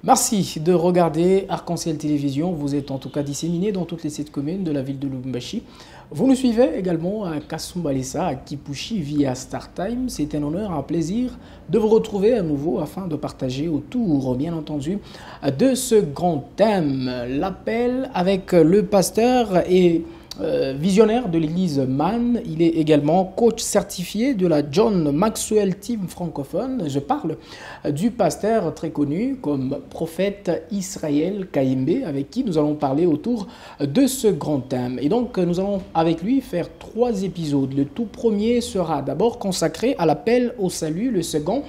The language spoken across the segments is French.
Merci de regarder Arc-en-Ciel Télévision. Vous êtes en tout cas disséminé dans toutes les 7 communes de la ville de Lubumbashi. Vous nous suivez également à Kasumbalesa, à Kipushi via StarTime. C'est un honneur, un plaisir de vous retrouver à nouveau afin de partager autour, bien entendu, de ce grand thème, l'appel avec le pasteur et visionnaire de l'église MAN. Il est également coach certifié de la John Maxwell Team francophone. Je parle du pasteur très connu comme prophète Israël Kayembe, avec qui nous allons parler autour de ce grand thème. Et donc nous allons avec lui faire 3 épisodes. Le tout premier sera d'abord consacré à l'appel au salut. Le second,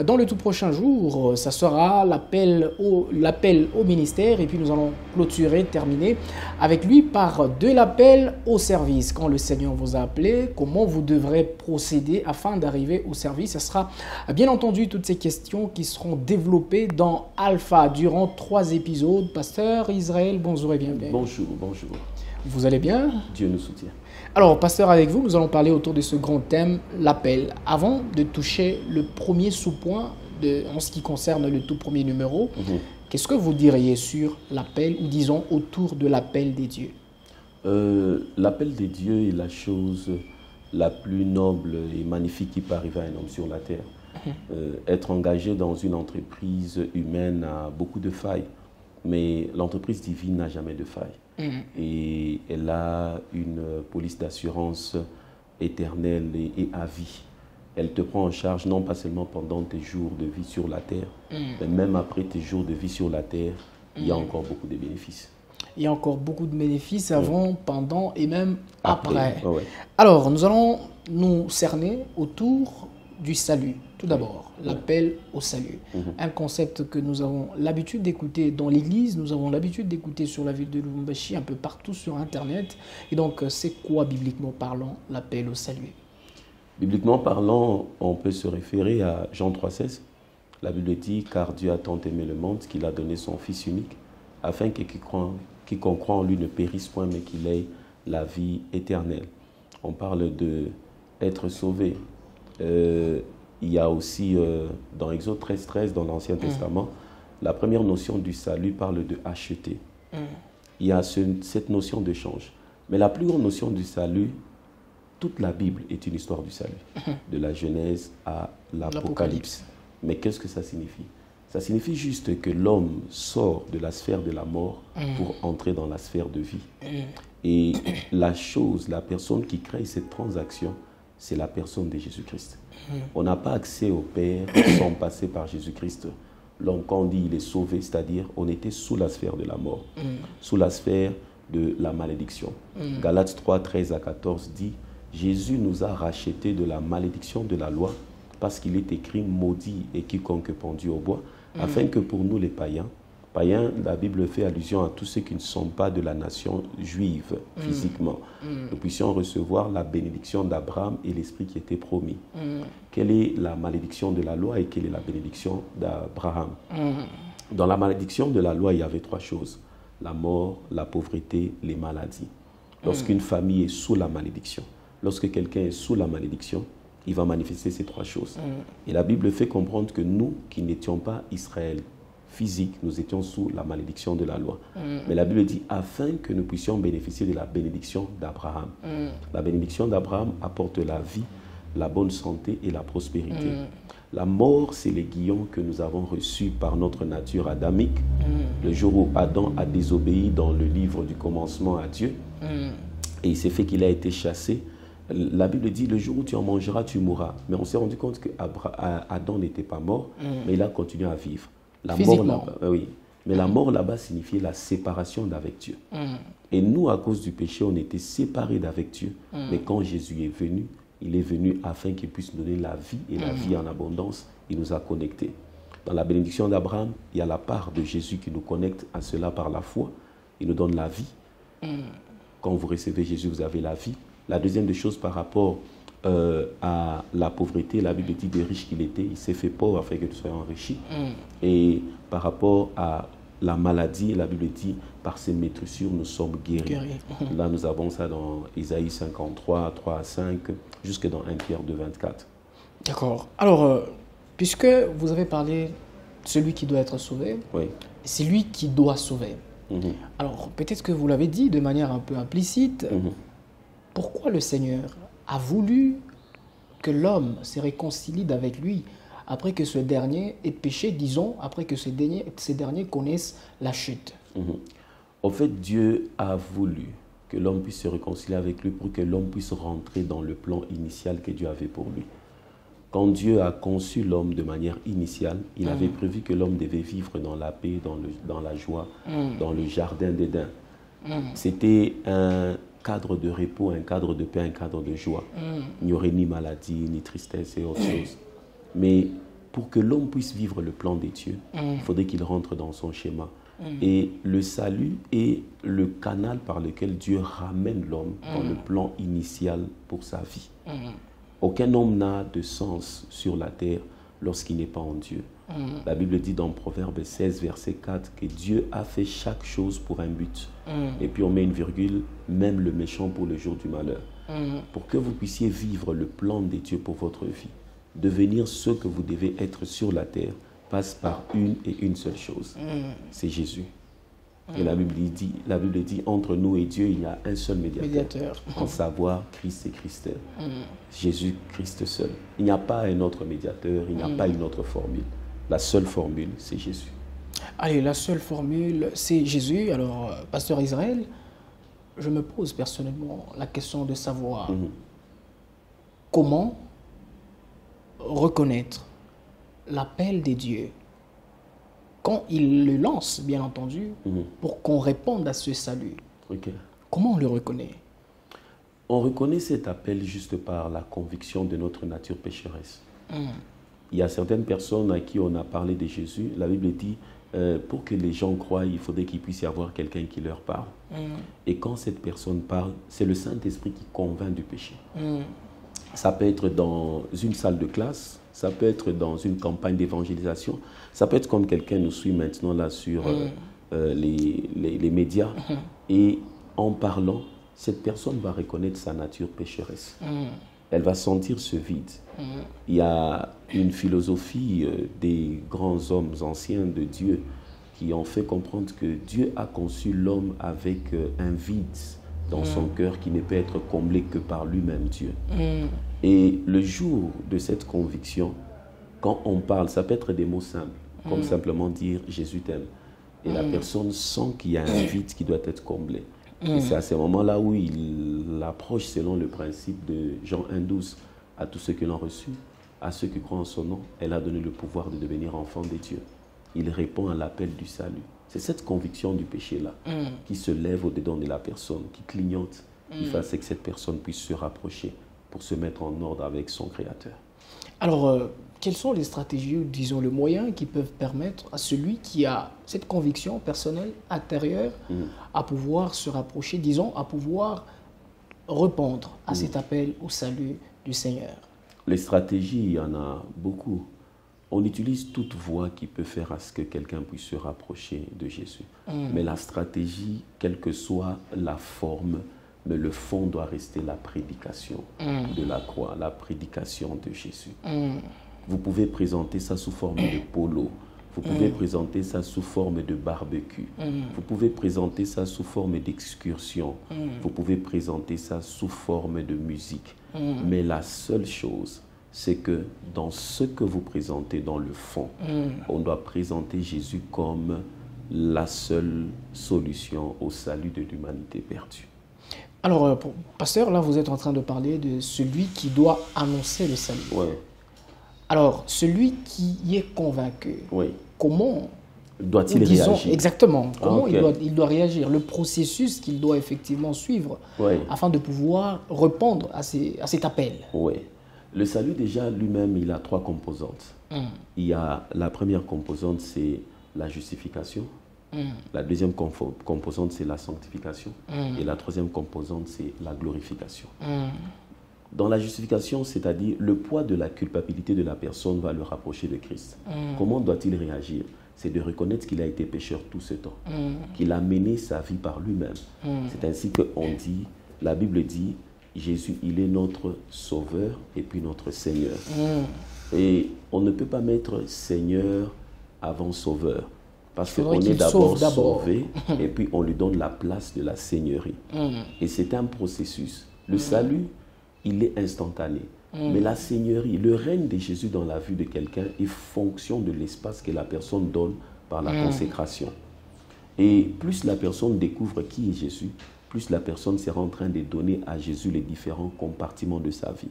dans le tout prochain jour, ça sera l'appel au ministère. Et puis nous allons clôturer, terminer avec lui par de l'appel au service. Quand le Seigneur vous a appelé, comment vous devrez procéder afin d'arriver au service? Ce sera bien entendu toutes ces questions qui seront développées dans Alpha durant 3 épisodes. Pasteur Israël, bonjour et bienvenue. Bonjour, bonjour. Vous allez bien? Dieu nous soutient. Alors, pasteur, avec vous, nous allons parler autour de ce grand thème, l'appel. Avant de toucher le premier sous-point en ce qui concerne le tout premier numéro, qu'est-ce que vous diriez sur l'appel, ou disons autour de l'appel des dieux? L'appel des dieux est la chose la plus noble et magnifique qui peut arriver à un homme sur la terre. Être engagé dans une entreprise humaine a beaucoup de failles, mais l'entreprise divine n'a jamais de failles. Et elle a une police d'assurance éternelle et à vie. Elle te prend en charge non pas seulement pendant tes jours de vie sur la terre, mais même après tes jours de vie sur la terre, il y a encore beaucoup de bénéfices. Il y a encore beaucoup de bénéfices avant, pendant et même après. Ouais. Alors, nous allons nous cerner autour du salut. Tout d'abord, l'appel au salut. Un concept que nous avons l'habitude d'écouter dans l'église, nous avons l'habitude d'écouter sur la ville de Lubumbashi, un peu partout sur Internet. Et donc, c'est quoi, bibliquement parlant, l'appel au salut? Bibliquement parlant, on peut se référer à Jean 3,16. La Bible dit « Car Dieu a tant aimé le monde qu'il a donné son Fils unique, afin que quiconque croit en lui ne périsse point, mais qu'il ait la vie éternelle. » On parle d'être sauvé. Il y a aussi, dans Exode 13,13, dans l'Ancien Testament, la première notion du salut parle de acheter. Il y a cette notion de change. Mais la plus grande notion du salut, toute la Bible est une histoire du salut, de la Genèse à l'Apocalypse. Mais qu'est-ce que ça signifie? Ça signifie juste que l'homme sort de la sphère de la mort pour entrer dans la sphère de vie. Et la personne qui crée cette transaction, c'est la personne de Jésus-Christ. On n'a pas accès au Père sans passer par Jésus-Christ. Donc quand on dit il est sauvé, c'est-à-dire on était sous la sphère de la mort, sous la sphère de la malédiction. Galates 3, 13 à 14 dit « Jésus nous a rachetés de la malédiction de la loi parce qu'il est écrit « Maudit et quiconque est pendu au bois » afin que pour nous les païens, la Bible fait allusion à tous ceux qui ne sont pas de la nation juive physiquement, nous puissions recevoir la bénédiction d'Abraham et l'Esprit qui était promis. Quelle est la malédiction de la loi et quelle est la bénédiction d'Abraham? Dans la malédiction de la loi, il y avait 3 choses. La mort, la pauvreté, les maladies. Lorsqu'une famille est sous la malédiction, lorsque quelqu'un est sous la malédiction, il va manifester ces 3 choses. Et la Bible fait comprendre que nous, qui n'étions pas Israël physique, nous étions sous la malédiction de la loi. Mais la Bible dit, afin que nous puissions bénéficier de la bénédiction d'Abraham. La bénédiction d'Abraham apporte la vie, la bonne santé et la prospérité. La mort, c'est l'aiguillon que nous avons reçu par notre nature adamique. Le jour où Adam a désobéi dans le livre du commencement à Dieu, et il s'est fait qu'il a été chassé. La Bible dit, le jour où tu en mangeras, tu mourras. Mais on s'est rendu compte qu'Adam n'était pas mort, mais il a continué à vivre. La mort là-bas, oui. Mais la mort là-bas signifiait la séparation d'avec Dieu. Et nous, à cause du péché, on était séparés d'avec Dieu. Mais quand Jésus est venu, il est venu afin qu'il puisse nous donner la vie et la vie en abondance. Il nous a connectés. Dans la bénédiction d'Abraham, il y a la part de Jésus qui nous connecte à cela par la foi. Il nous donne la vie. Quand vous recevez Jésus, vous avez la vie. La deuxième des choses par rapport à la pauvreté, la Bible dit des riches qu'il était, il s'est fait pauvre afin que tu sois enrichi. Et par rapport à la maladie, la Bible dit par ses meurtrissures nous sommes guéris. Là nous avons ça dans Isaïe 53, 3 à 5, jusque dans 1 Pierre 2, 24. D'accord. Alors, puisque vous avez parlé celui qui doit être sauvé, Oui. c'est lui qui doit sauver. Mhm. Alors, peut-être que vous l'avez dit de manière un peu implicite, Mhm. pourquoi le Seigneur a voulu que l'homme se réconcilie avec lui après que ce dernier ait péché, disons, après que ces derniers connaissent la chute? Mhm. En fait, Dieu a voulu que l'homme puisse se réconcilier avec lui pour que l'homme puisse rentrer dans le plan initial que Dieu avait pour lui. Quand Dieu a conçu l'homme de manière initiale, il avait prévu que l'homme devait vivre dans la paix, dans la joie, dans le jardin d'Éden. C'était un cadre de repos, un cadre de paix, un cadre de joie. Il n'y aurait ni maladie, ni tristesse et autre chose. Mais pour que l'homme puisse vivre le plan des dieux, il faudrait qu'il rentre dans son schéma. Et le salut est le canal par lequel Dieu ramène l'homme dans le plan initial pour sa vie. Aucun homme n'a de sens sur la terre lorsqu'il n'est pas en Dieu. La Bible dit dans Proverbe 16, verset 4, que Dieu a fait chaque chose pour un but. Et puis on met une virgule, même le méchant pour le jour du malheur. Pour que vous puissiez vivre le plan de Dieu pour votre vie, devenir ce que vous devez être sur la terre, passe par une et une seule chose. C'est Jésus. Et la Bible dit, entre nous et Dieu, il y a un seul médiateur. En savoir, Christ et Christ. Jésus-Christ seul. Il n'y a pas un autre médiateur, il n'y a pas une autre formule. La seule formule, c'est Jésus. Allez, la seule formule, c'est Jésus. Alors, pasteur Israël, je me pose personnellement la question de savoir comment reconnaître l'appel des dieux quand il le lance, bien entendu, pour qu'on réponde à ce salut. Okay. Comment on le reconnaît? On reconnaît cet appel juste par la conviction de notre nature pécheresse. Il y a certaines personnes à qui on a parlé de Jésus. La Bible dit, pour que les gens croient, il faudrait qu'il puisse y avoir quelqu'un qui leur parle. Et quand cette personne parle, c'est le Saint-Esprit qui convainc du péché. Ça peut être dans une salle de classe, ça peut être dans une campagne d'évangélisation, ça peut être comme quelqu'un nous suit maintenant là sur les médias. Et en parlant, cette personne va reconnaître sa nature pécheresse. Elle va sentir ce vide. Il y a une philosophie des grands hommes anciens de Dieu qui ont fait comprendre que Dieu a conçu l'homme avec un vide dans son cœur qui ne peut être comblé que par lui-même, Dieu. Et le jour de cette conviction, quand on parle, ça peut être des mots simples, comme simplement dire « Jésus t'aime ». Et la personne sent qu'il y a un vide qui doit être comblé. Et c'est à ce moment-là où il approche selon le principe de Jean 1,12 à tous ceux qui l'ont reçu, à ceux qui croient en son nom, elle a donné le pouvoir de devenir enfant de Dieu. Il répond à l'appel du salut. C'est cette conviction du péché-là qui se lève au-dedans de la personne, qui clignote, qui fait que cette personne puisse se rapprocher pour se mettre en ordre avec son Créateur. Alors, quelles sont les stratégies ou disons les moyens qui peuvent permettre à celui qui a cette conviction personnelle intérieure à pouvoir se rapprocher, disons, à pouvoir répondre à cet appel au salut du Seigneur? Les stratégies, il y en a beaucoup. On utilise toute voie qui peut faire à ce que quelqu'un puisse se rapprocher de Jésus. Mais la stratégie, quelle que soit la forme, mais le fond doit rester la prédication de la croix, la prédication de Jésus. Vous pouvez présenter ça sous forme de polo, vous pouvez présenter ça sous forme de barbecue, vous pouvez présenter ça sous forme d'excursion, vous pouvez présenter ça sous forme de musique. Mais la seule chose, c'est que dans ce que vous présentez dans le fond, on doit présenter Jésus comme la seule solution au salut de l'humanité perdue. Alors, pasteur, là, vous êtes en train de parler de celui qui doit annoncer le salut. Oui. Alors, celui qui y est convaincu, comment doit-il réagir? Exactement. Comment il doit réagir? Le processus qu'il doit effectivement suivre afin de pouvoir répondre à cet appel. Oui. Le salut, déjà, lui-même, il a trois composantes. Il y a la première composante, c'est la justification. La deuxième composante, c'est la sanctification. Et la troisième composante, c'est la glorification. Dans la justification, c'est-à-dire le poids de la culpabilité de la personne va le rapprocher de Christ. Comment doit-il réagir? C'est de reconnaître qu'il a été pécheur tout ce temps, qu'il a mené sa vie par lui-même. C'est ainsi qu'on dit, la Bible dit, Jésus, il est notre Sauveur et puis notre Seigneur. Et on ne peut pas mettre Seigneur avant sauveur. Parce Il faudrait qu'on est qu'il d'abord sauve d'abord. sauvé et puis on lui donne la place de la seigneurie. Et c'est un processus. Le salut, il est instantané. Mais la seigneurie, le règne de Jésus dans la vie de quelqu'un est fonction de l'espace que la personne donne par la consécration. Et plus la personne découvre qui est Jésus, plus la personne sera en train de donner à Jésus les différents compartiments de sa vie.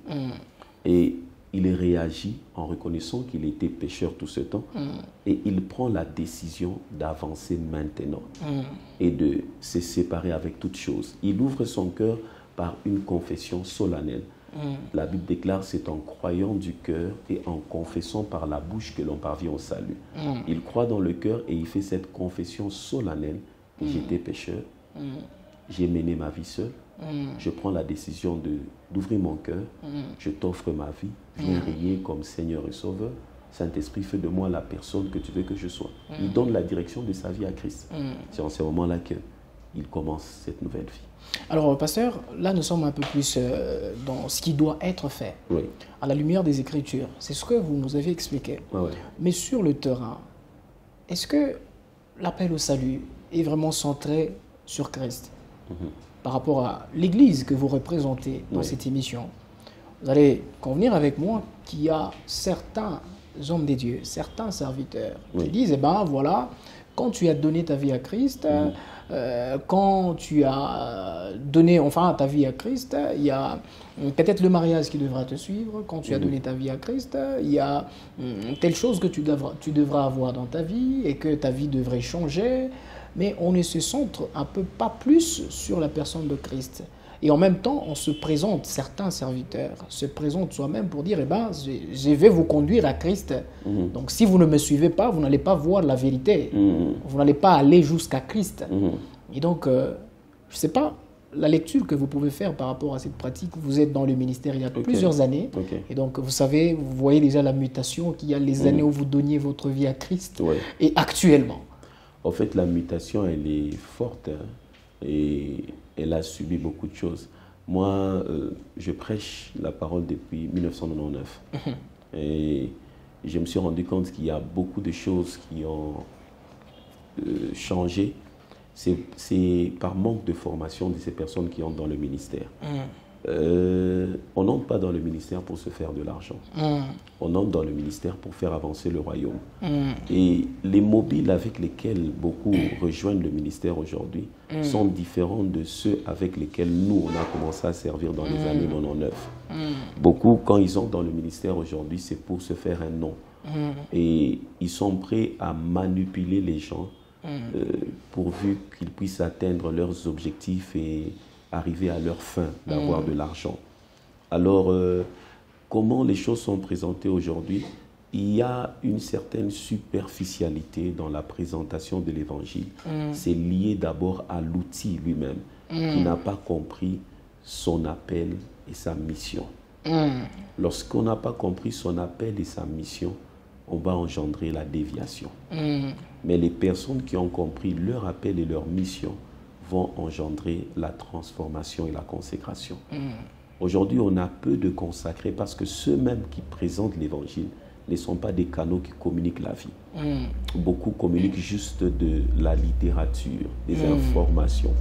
Et il réagit en reconnaissant qu'il était pécheur tout ce temps et il prend la décision d'avancer maintenant et de se séparer avec toute chose. Il ouvre son cœur par une confession solennelle. La Bible déclare c'est en croyant du cœur et en confessant par la bouche que l'on parvient au salut. Il croit dans le cœur et il fait cette confession solennelle. J'étais pécheur, j'ai mené ma vie seul. Je prends la décision d'ouvrir mon cœur. Je t'offre ma vie. Viens régner comme Seigneur et Sauveur. Saint-Esprit, fais de moi la personne que tu veux que je sois. Il donne la direction de sa vie à Christ. C'est en ce moment-là qu'il commence cette nouvelle vie. Alors, pasteur, là, nous sommes un peu plus dans ce qui doit être fait. Oui. À la lumière des Écritures. C'est ce que vous nous avez expliqué. Ouais. Mais sur le terrain, est-ce que l'appel au salut est vraiment centré sur Christ par rapport à l'Église que vous représentez dans cette émission? Vous allez convenir avec moi qu'il y a certains hommes des dieux, certains serviteurs qui disent, eh ben voilà, quand tu as donné ta vie à Christ, quand tu as donné enfin ta vie à Christ, il y a peut-être le mariage qui devra te suivre. Quand tu as donné ta vie à Christ, il y a telle chose que tu devras avoir dans ta vie et que ta vie devrait changer. Mais on ne se centre un peu pas plus sur la personne de Christ. Et en même temps, on se présente, certains serviteurs se présentent soi-même pour dire, eh ben, je vais vous conduire à Christ. Donc si vous ne me suivez pas, vous n'allez pas voir la vérité. Vous n'allez pas aller jusqu'à Christ. Et donc, je ne sais pas, la lecture que vous pouvez faire par rapport à cette pratique, vous êtes dans le ministère il y a plusieurs années. Et donc, vous savez, vous voyez déjà la mutation qu'il y a les années où vous donniez votre vie à Christ et actuellement. En fait, la mutation, elle est forte et elle a subi beaucoup de choses. Moi, je prêche la parole depuis 1999 et je me suis rendu compte qu'il y a beaucoup de choses qui ont changé. C'est par manque de formation de ces personnes qui entrent dans le ministère. On n'entre pas dans le ministère pour se faire de l'argent. On entre dans le ministère pour faire avancer le royaume. Et les mobiles avec lesquels beaucoup rejoignent le ministère aujourd'hui sont différents de ceux avec lesquels nous, on a commencé à servir dans les années 99. Beaucoup, quand ils entrent dans le ministère aujourd'hui, c'est pour se faire un nom. Et ils sont prêts à manipuler les gens pourvu qu'ils puissent atteindre leurs objectifs et arriver à leur fin d'avoir de l'argent. Alors, comment les choses sont présentées aujourd'hui? Il y a une certaine superficialité dans la présentation de l'évangile. C'est lié d'abord à l'outil lui-même, qui n'a pas compris son appel et sa mission. Lorsqu'on n'a pas compris son appel et sa mission, on va engendrer la déviation. Mais les personnes qui ont compris leur appel et leur mission vont engendrer la transformation et la consécration. Aujourd'hui, on a peu de consacrés parce que ceux-mêmes qui présentent l'évangile ne sont pas des canaux qui communiquent la vie. Beaucoup communiquent juste de la littérature, des informations.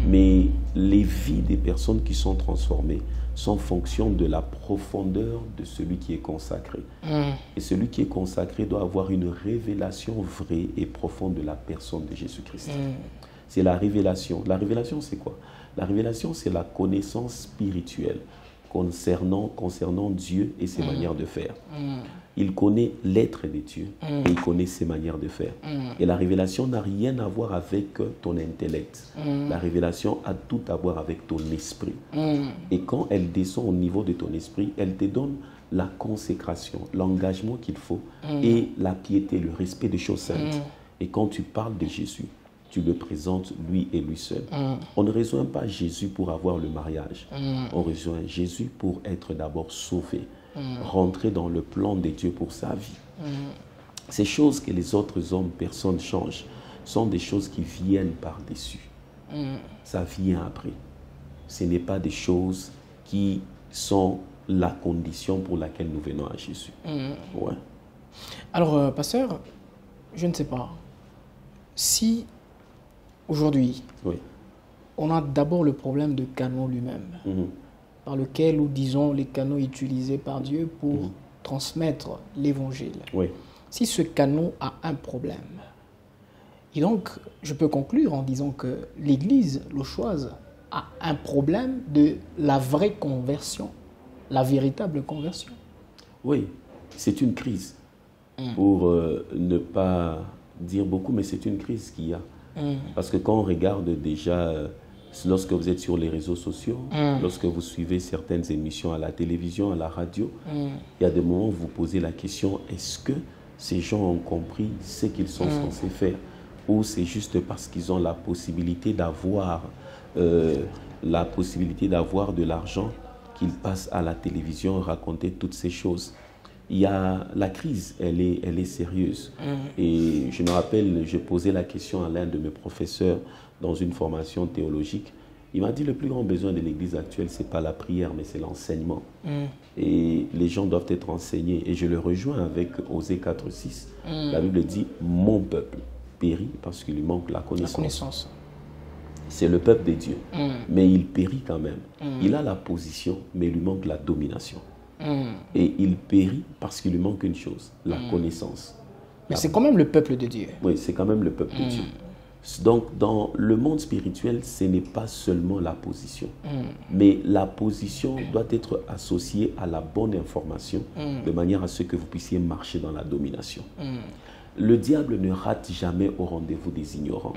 Mais les vies des personnes qui sont transformées sont en fonction de la profondeur de celui qui est consacré. Et celui qui est consacré doit avoir une révélation vraie et profonde de la personne de Jésus-Christ. C'est la révélation. La révélation, c'est quoi? La révélation, c'est la connaissance spirituelle concernant Dieu et ses manières de faire. Il connaît l'être de Dieu et il connaît ses manières de faire. Et la révélation n'a rien à voir avec ton intellect. La révélation a tout à voir avec ton esprit. Et quand elle descend au niveau de ton esprit, elle te donne la consécration, l'engagement qu'il faut et la piété, le respect des choses saintes. Et quand tu parles de Jésus, tu le présentes lui et lui seul. On ne rejoint pas Jésus pour avoir le mariage. On rejoint Jésus pour être d'abord sauvé, rentrer dans le plan de Dieu pour sa vie. Ces choses que les autres hommes, personnes changent, sont des choses qui viennent par-dessus. Ça vient après. Ce n'est pas des choses qui sont la condition pour laquelle nous venons à Jésus. Alors, pasteur, je ne sais pas, si aujourd'hui, Oui. on a d'abord le problème de canon lui-même, par lequel, ou disons, les canaux utilisés par Dieu pour transmettre l'évangile. Oui. Si ce canon a un problème, et donc je peux conclure en disant que l'Église lochoise a un problème de la vraie conversion, la véritable conversion. Oui, c'est une crise. Pour ne pas dire beaucoup, mais c'est une crise qu'il y a. Parce que quand on regarde déjà, lorsque vous êtes sur les réseaux sociaux, lorsque vous suivez certaines émissions à la télévision, à la radio, il y a des moments où vous posez la question, est-ce que ces gens ont compris ce qu'ils sont censés faire? Ou c'est juste parce qu'ils ont la possibilité d'avoir de l'argent qu'ils passent à la télévision et raconter toutes ces choses? Il y a la crise, elle est sérieuse. Et je me rappelle, je posais la question à l'un de mes professeurs dans une formation théologique. Il m'a dit le plus grand besoin de l'Église actuelle, ce n'est pas la prière, mais c'est l'enseignement. Et les gens doivent être enseignés. Et je le rejoins avec Osée 4:6. La Bible dit « Mon peuple périt parce qu'il lui manque la connaissance ». C'est le peuple de Dieu, mais il périt quand même. Il a la position, mais il lui manque la domination. Et il périt parce qu'il lui manque une chose, la connaissance. Mais c'est quand même le peuple de Dieu. Oui, c'est quand même le peuple de Dieu. Donc, dans le monde spirituel, ce n'est pas seulement la position. Mais la position doit être associée à la bonne information, de manière à ce que vous puissiez marcher dans la domination. Le diable ne rate jamais au rendez-vous des ignorants.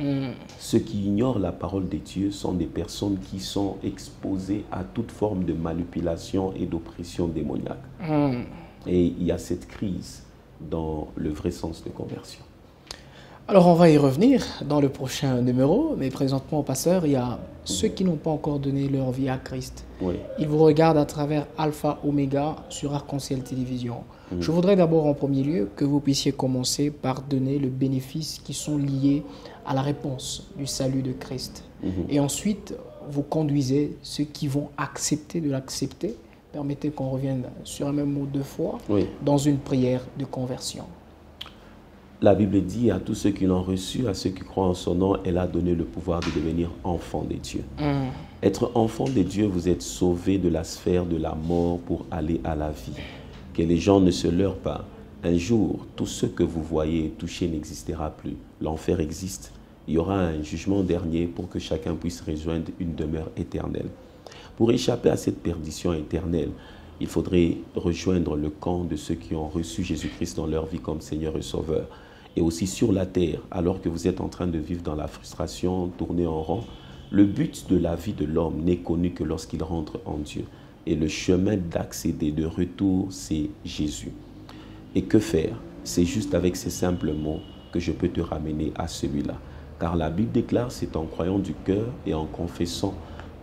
Ceux qui ignorent la parole de Dieu sont des personnes qui sont exposées à toute forme de manipulation et d'oppression démoniaque. Et il y a cette crise dans le vrai sens de conversion. Alors on va y revenir dans le prochain numéro, mais présentement, pasteur, il y a ceux qui n'ont pas encore donné leur vie à Christ. Oui. Ils vous regardent à travers Alpha Omega sur Arc-en-Ciel Télévision. Je voudrais d'abord en premier lieu que vous puissiez commencer par donner le bénéfice qui sont liés à la réponse du salut de Christ. Et ensuite, vous conduisez ceux qui vont accepter de l'accepter. Permettez qu'on revienne sur un même mot deux fois, dans une prière de conversion. La Bible dit à tous ceux qui l'ont reçu, à ceux qui croient en son nom, elle a donné le pouvoir de devenir enfants de Dieu. Être enfant de Dieu, vous êtes sauvés de la sphère de la mort pour aller à la vie. Que les gens ne se leurrent pas. Un jour, tout ce que vous voyez et touchez n'existera plus. L'enfer existe. Il y aura un jugement dernier pour que chacun puisse rejoindre une demeure éternelle. Pour échapper à cette perdition éternelle, il faudrait rejoindre le camp de ceux qui ont reçu Jésus-Christ dans leur vie comme Seigneur et Sauveur. Et aussi sur la terre, alors que vous êtes en train de vivre dans la frustration, tourner en rond, le but de la vie de l'homme n'est connu que lorsqu'il rentre en Dieu. Et le chemin d'accéder, de retour, c'est Jésus. Et que faire? C'est juste avec ces simples mots que je peux te ramener à celui-là. Car la Bible déclare, c'est en croyant du cœur et en confessant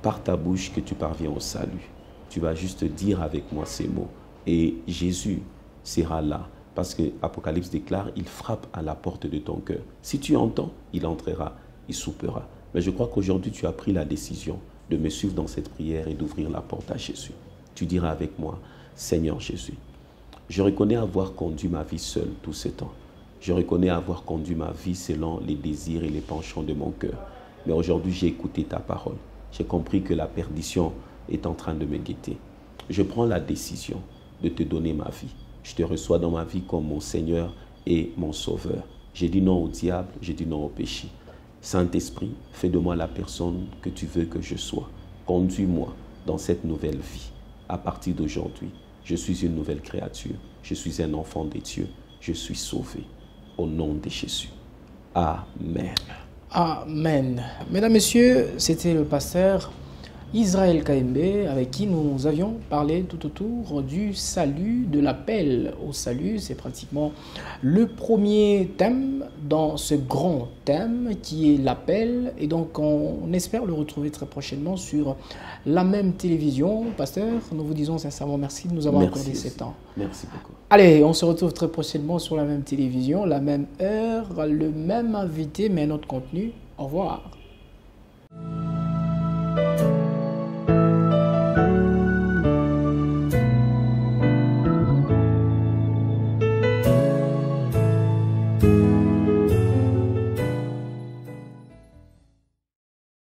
par ta bouche que tu parviens au salut. Tu vas juste dire avec moi ces mots. Et Jésus sera là. Parce que Apocalypse déclare, il frappe à la porte de ton cœur. Si tu entends, il entrera, il soupera. Mais je crois qu'aujourd'hui, tu as pris la décision de me suivre dans cette prière et d'ouvrir la porte à Jésus. Tu diras avec moi, Seigneur Jésus, je reconnais avoir conduit ma vie seul tout ce temps. Je reconnais avoir conduit ma vie selon les désirs et les penchants de mon cœur. Mais aujourd'hui, j'ai écouté ta parole. J'ai compris que la perdition est en train de me guetter. Je prends la décision de te donner ma vie. Je te reçois dans ma vie comme mon Seigneur et mon Sauveur. J'ai dit non au diable, j'ai dit non au péché. Saint-Esprit, fais de moi la personne que tu veux que je sois. Conduis-moi dans cette nouvelle vie. À partir d'aujourd'hui, je suis une nouvelle créature. Je suis un enfant de Dieu. Je suis sauvé. Au nom de Jésus. Amen. Amen. Mesdames, Messieurs, c'était le pasteur Israël Kaembe, avec qui nous avions parlé tout autour du salut, de l'appel au salut. C'est pratiquement le premier thème dans ce grand thème qui est l'appel. Et donc, on espère le retrouver très prochainement sur la même télévision. Pasteur, nous vous disons sincèrement merci de nous avoir accordé ce temps. Merci beaucoup. Allez, on se retrouve très prochainement sur la même télévision, la même heure, le même invité, mais un autre contenu. Au revoir.